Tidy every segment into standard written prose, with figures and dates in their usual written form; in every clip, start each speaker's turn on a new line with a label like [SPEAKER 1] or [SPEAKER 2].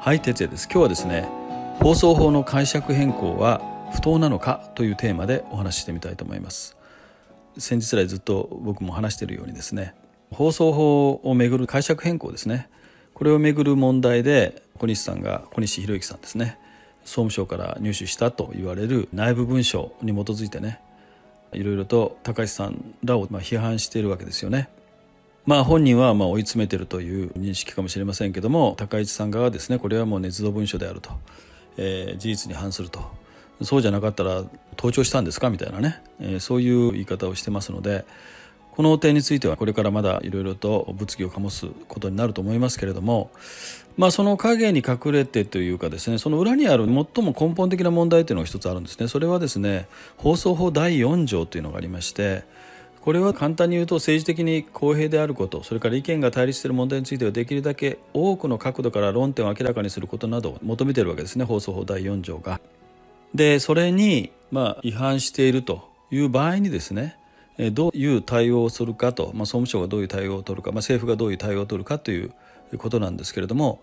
[SPEAKER 1] はい、哲也です。今日はですね、放送法の解釈変更は不当なのかというテーマでお話ししてみたいと思います。先日来ずっと僕も話しているようにですね、放送法をめぐる解釈変更ですね、これをめぐる問題で小西博之さんですね、総務省から入手したと言われる内部文書に基づいてね、いろいろと高市さんらを批判しているわけですよね。本人は追い詰めているという認識かもしれませんけども、高市さん側はですね、これはもう捏造文書であると、事実に反すると、そうじゃなかったら盗聴したんですかみたいなね、そういう言い方をしてますので、この点についてはこれからまだいろいろと物議を醸すことになると思いますけれども、その影に隠れてというかですね、その裏にある最も根本的な問題というのが一つあるんですね。それはですね、放送法第4条というのがありまして、これは簡単に言うと、政治的に公平であること、それから意見が対立している問題についてはできるだけ多くの角度から論点を明らかにすることなどを求めているわけですね、放送法第4条が。でそれに違反しているという場合にですね、どういう対応をするかと、総務省がどういう対応を取るか、政府がどういう対応を取るかということなんですけれども、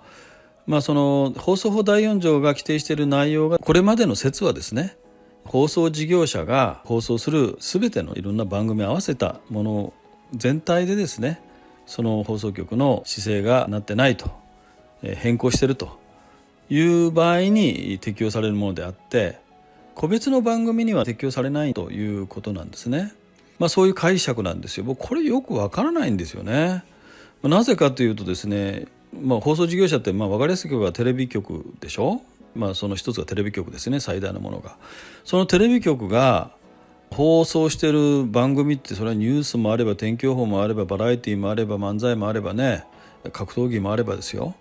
[SPEAKER 1] その放送法第4条が規定している内容が、これまでの説はですね、放送事業者が放送する全てのいろんな番組を合わせたもの全体でですね、その放送局の姿勢がなってないと、変更しているという場合に適用されるものであって、個別の番組には適用されないということなんですね。そういう解釈なんですよ。僕これよくわからないんですよね。なぜかというとですね、放送事業者って分かりやすく言えばテレビ局でしょ。その一つがテレビ局ですね、最大のものが。そのテレビ局が放送している番組って、それはニュースもあれば天気予報もあればバラエティもあれば漫才もあればね、格闘技もあればですよ、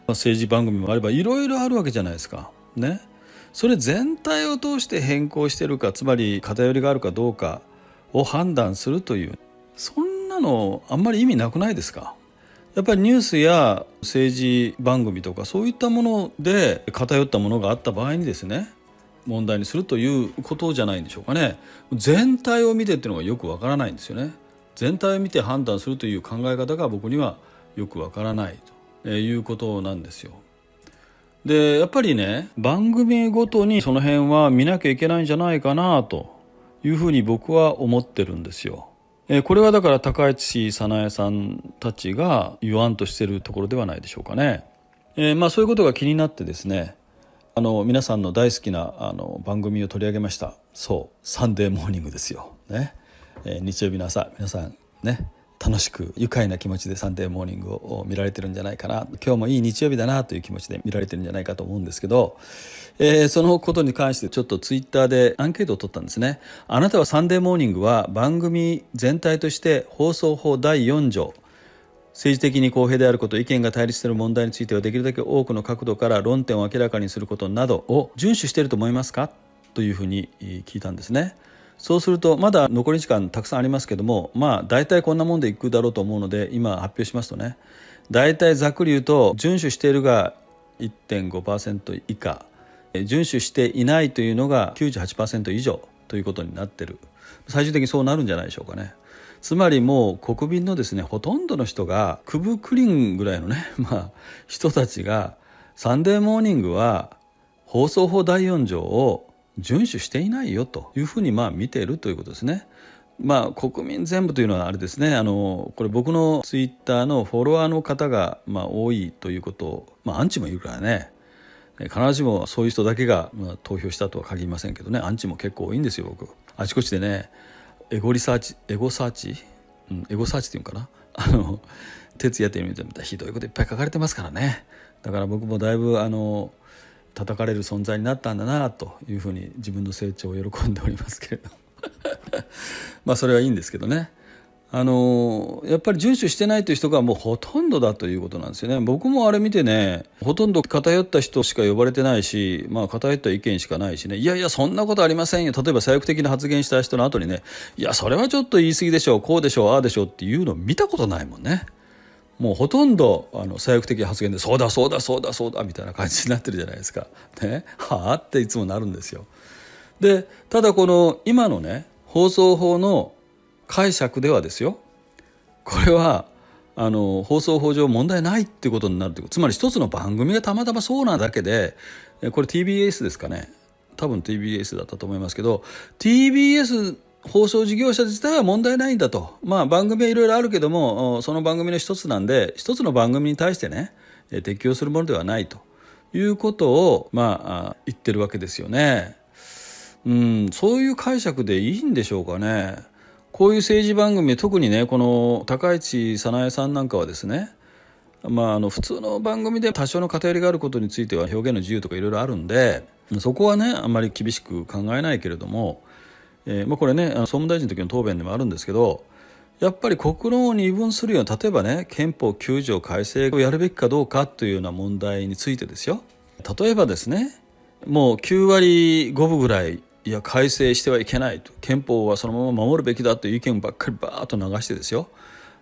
[SPEAKER 1] 政治番組もあればいろいろあるわけじゃないですかね。それ全体を通して変更しているか、つまり偏りがあるかどうかを判断するという、そんなのあんまり意味なくないですか。やっぱりニュースや政治番組とかそういったもので偏ったものがあった場合にですね、問題にするということじゃないんでしょうかね。全体を見てっていうのがよくわからないんですよね。全体を見て判断するという考え方が僕にはよくわからないということなんですよ。でやっぱりね、番組ごとにその辺は見なきゃいけないんじゃないかなというふうに僕は思ってるんですよ。これはだから高市早苗さんたちが言わんとしているところではないでしょうかね。そういうことが気になってですね、皆さんの大好きな番組を取り上げました。そう、サンデーモーニングですよ、ね。日曜日の朝、皆さんね、楽しく愉快な気持ちでサンデーモーニングを見られてるんじゃないかな、今日もいい日曜日だなという気持ちで見られてるんじゃないかと思うんですけど、そのことに関してちょっとツイッターでアンケートを取ったんですね。あなたはサンデーモーニングは番組全体として放送法第4条、政治的に公平であること、意見が対立している問題についてはできるだけ多くの角度から論点を明らかにすることなどを遵守していると思いますかというふうに聞いたんですね。そうすると、まだ残り時間たくさんありますけども、大体こんなもんでいくだろうと思うので今発表しますとね、大体ざっくり言うと、遵守しているが 1.5% 以下、遵守していないというのが 98% 以上ということになっている。最終的にそうなるんじゃないでしょうかね。つまりもう国民のですね、ほとんどの人が、クブクリンぐらいのね、人たちがサンデーモーニングは放送法第4条を遵守していないよというふうに見ているということですね。国民全部というのはあれですね、これ僕のツイッターのフォロワーの方が多いということを、アンチもいるからね、必ずしもそういう人だけが投票したとは限りませんけどね、アンチも結構多いんですよ。僕あちこちでね、エゴサーチっていうのかな、徹夜ってみたらひどいこといっぱい書かれてますからね。だから僕もだいぶ叩かれる存在になったんだなというふうに自分の成長を喜んでおりますけれどそれはいいんですけどね。やっぱり遵守してないという人がもうほとんどだということなんですよね。僕もあれ見てね、ほとんど偏った人しか呼ばれてないし、偏った意見しかないしね、いやいやそんなことありませんよ、例えば左翼的な発言した人の後にね、いやそれはちょっと言い過ぎでしょう、こうでしょう、ああでしょうっていうのを見たことないもんね。もうほとんど左翼的発言でそうだそうだそうだそうだみたいな感じになってるじゃないですか、ね、はあっていつもなるんですよ。でただこの今のね、放送法の解釈ではですよ、これは放送法上問題ないっていうことになるということ、つまり一つの番組がたまたまそうなだけで、これ TBS ですかね、多分 TBS だったと思いますけど、 TBS 放送事業者自体は問題ないんだと、番組はいろいろあるけどもその番組の一つなんで、一つの番組に対してね適用するものではないということを言ってるわけですよね。そういう解釈でいいんでしょうかね。こういう政治番組、特にねこの高市早苗さんなんかはですね、普通の番組で多少の偏りがあることについては表現の自由とかいろいろあるんで、そこはねあんまり厳しく考えないけれども、これね総務大臣の時の答弁でもあるんですけど、やっぱり国論を二分するような、例えばね憲法9条改正をやるべきかどうかというような問題についてですよ。例えばですね、もう9割5分ぐらい、いや改正してはいけないと、憲法はそのまま守るべきだという意見ばっかりバーッと流してですよ、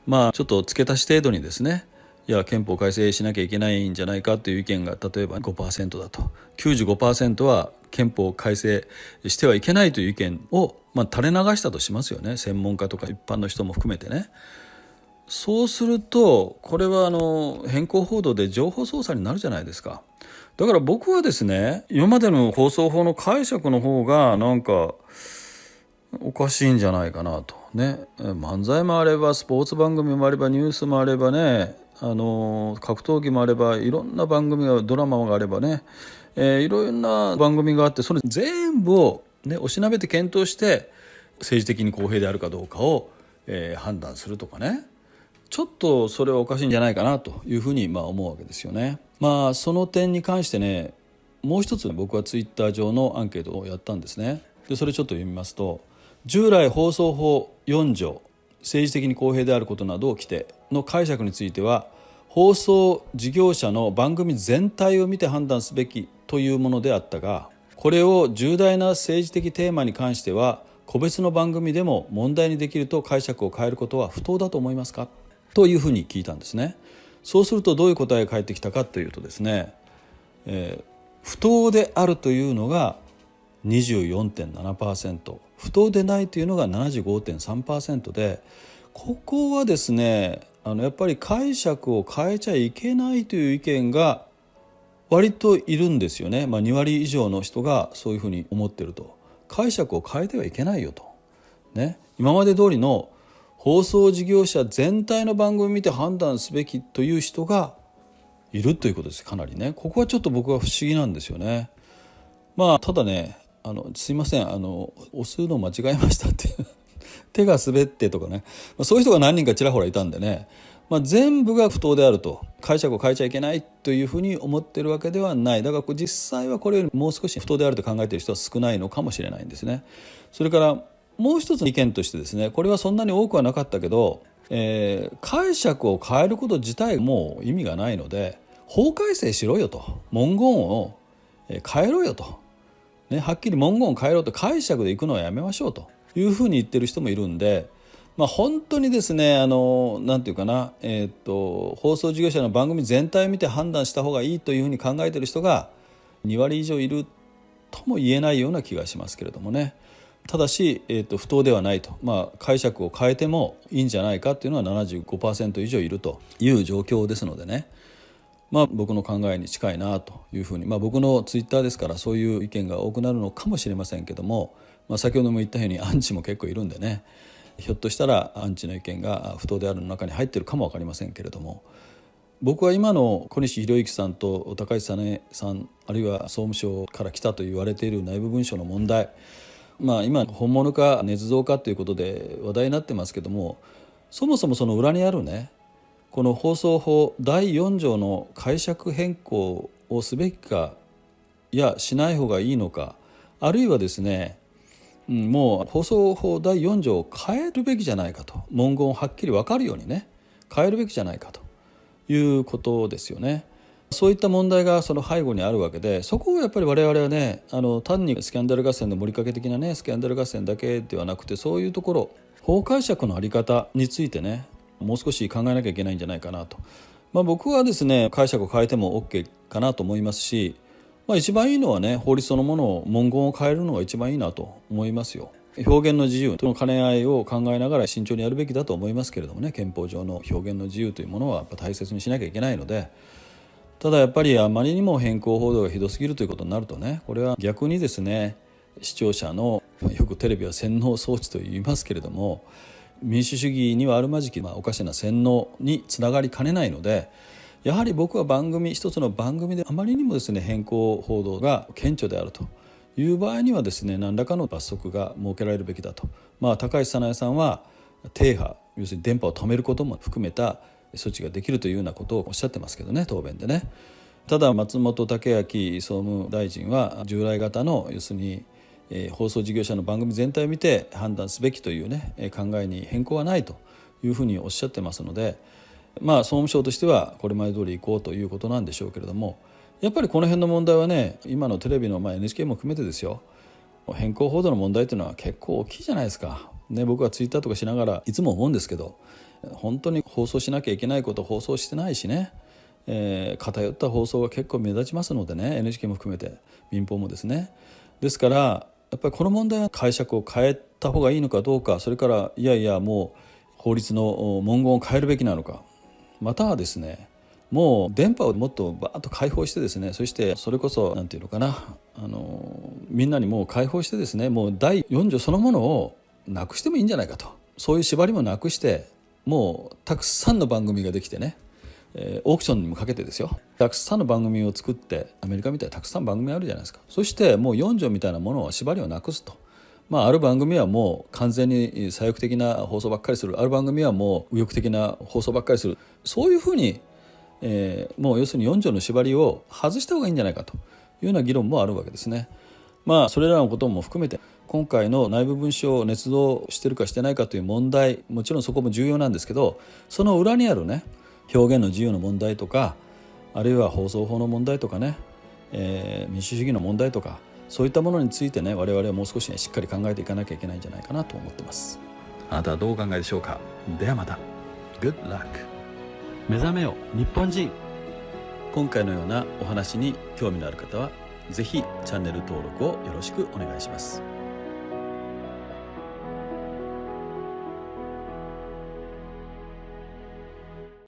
[SPEAKER 1] ちょっと付け足し程度にですね、いや憲法改正しなきゃいけないんじゃないかという意見が例えば 5% だと、 95% は憲法改正してはいけないという意見を垂れ流したとしますよね、専門家とか一般の人も含めてね。そうするとこれは変更報道で情報操作になるじゃないですか。だから僕はですね、今までの放送法の解釈の方がなんかおかしいんじゃないかなとね。漫才もあればスポーツ番組もあればニュースもあればね、格闘技もあればいろんな番組が、ドラマがあればね、いろんな番組があって、それ全部を、おしなべて検討して政治的に公平であるかどうかを、判断するとかね、ちょっとそれはおかしいんじゃないかなというふうに思うわけですよね。その点に関してね、もう一つ僕はツイッター上のアンケートをやったんですね。でそれちょっと読みますと、従来放送法4条政治的に公平であることなどを規定の解釈については、放送事業者の番組全体を見て判断すべきというものであったが、これを重大な政治的テーマに関しては個別の番組でも問題にできると解釈を変えることは不当だと思いますかというふうに聞いたんですね。そうするとどういう答えが返ってきたかというとですね、不当であるというのが 24.7%、 不当でないというのが 75.3% で、ここはですねやっぱり解釈を変えちゃいけないという意見が割といるんですよね。2割以上の人がそういうふうに思っていると。解釈を変えてはいけないよと、今まで通りの放送事業者全体の番組を見て判断すべきという人がいるということです。かなりね、ここはちょっと僕は不思議なんですよね。ただね、すいません、押すの間違えましたって手が滑ってとかね、そういう人が何人かちらほらいたんでね、全部が不当であると、解釈を変えちゃいけないというふうに思ってるわけではない。だから実際はこれよりもう少し不当であると考えている人は少ないのかもしれないんですね。それからもう一つの意見としてですね、これはそんなに多くはなかったけど、解釈を変えること自体もう意味がないので、法改正しろよと、文言を変えろよと、はっきり文言を変えろと、解釈でいくのはやめましょうというふうに言ってる人もいるんで、本当にですねなんていうかな、放送事業者の番組全体を見て判断した方がいいというふうに考えている人が2割以上いるとも言えないような気がしますけれどもね。ただし、不当ではないと、解釈を変えてもいいんじゃないかというのは 75% 以上いるという状況ですのでね、僕の考えに近いなというふうに、僕のツイッターですからそういう意見が多くなるのかもしれませんけども、先ほども言ったようにアンチも結構いるんでね、ひょっとしたらアンチの意見が不当であるの中に入っているかも分かりませんけれども、僕は今の小西洋之さんと高市早苗さん、あるいは総務省から来たと言われている内部文書の問題、今本物か捏造かということで話題になってますけども、そもそもその裏にあるね、この放送法第4条の解釈変更をすべきかいやしない方がいいのか、あるいはですね、もう放送法第4条を変えるべきじゃないかと、文言をはっきり分かるようにね変えるべきじゃないかということですよね。そういった問題がその背後にあるわけで、そこをやっぱり我々はね、単にスキャンダル合戦の盛りかけ的なねスキャンダル合戦だけではなくて、そういうところ法解釈の在り方についてねもう少し考えなきゃいけないんじゃないかなと、僕はですね解釈を変えても OK かなと思いますし、一番いいのはね法律そのものを文言を変えるのが一番いいなと思いますよ。表現の自由との兼ね合いを考えながら慎重にやるべきだと思いますけれどもね、憲法上の表現の自由というものはやっぱ大切にしなきゃいけないので、ただやっぱりあまりにも偏向報道がひどすぎるということになるとね、これは逆にですね、視聴者のよくテレビは洗脳装置と言いますけれども、民主主義にはあるまじき、おかしな洗脳につながりかねないので、やはり僕は一つの番組であまりにもですね偏向報道が顕著であるという場合にはですね、何らかの罰則が設けられるべきだと。高市早苗さんは停波、要するに電波を止めることも含めた措置ができるというようなことをおっしゃってますけどね、答弁でね。ただ松本剛明総務大臣は従来型の要するに放送事業者の番組全体を見て判断すべきというね考えに変更はないというふうにおっしゃってますので、総務省としてはこれまで通り行こうということなんでしょうけれども、やっぱりこの辺の問題はね、今のテレビのNHK も含めてですよ、偏向報道の問題というのは結構大きいじゃないですか、僕はツイッターとかしながらいつも思うんですけど、本当に放送しなきゃいけないことを放送してないしね、偏った放送が結構目立ちますのでね、 NHK も含めて民放もですね。ですからやっぱりこの問題は解釈を変えた方がいいのかどうか、それからいやもう法律の文言を変えるべきなのか、またはですねもう電波をもっとバーッと開放してですね、そしてそれこそなんていうのかな、みんなにもう開放してですね、もう第4条そのものをなくしてもいいんじゃないかと、そういう縛りもなくしてもうたくさんの番組ができてね、オークションにもかけてですよ、たくさんの番組を作って、アメリカみたいにたくさん番組あるじゃないですか。そしてもう4条みたいなものを縛りをなくすと、ある番組はもう完全に左翼的な放送ばっかりする、ある番組はもう右翼的な放送ばっかりする、そういうふうに、もう要するに4条の縛りを外した方がいいんじゃないかというような議論もあるわけですね。それらのことも含めて今回の内部文書を捏造してるかしてないかという問題、もちろんそこも重要なんですけど、その裏にあるね表現の自由の問題とか、あるいは放送法の問題とかね、民主主義の問題とか、そういったものについてね、我々はもう少ししっかり考えていかなきゃいけないんじゃないかなと思ってます。あなたはどうお考えでしょうか。ではまた。 Good luck。 目覚めよ日本人。今回のようなお話に興味のある方はぜひチャンネル登録をよろしくお願いします。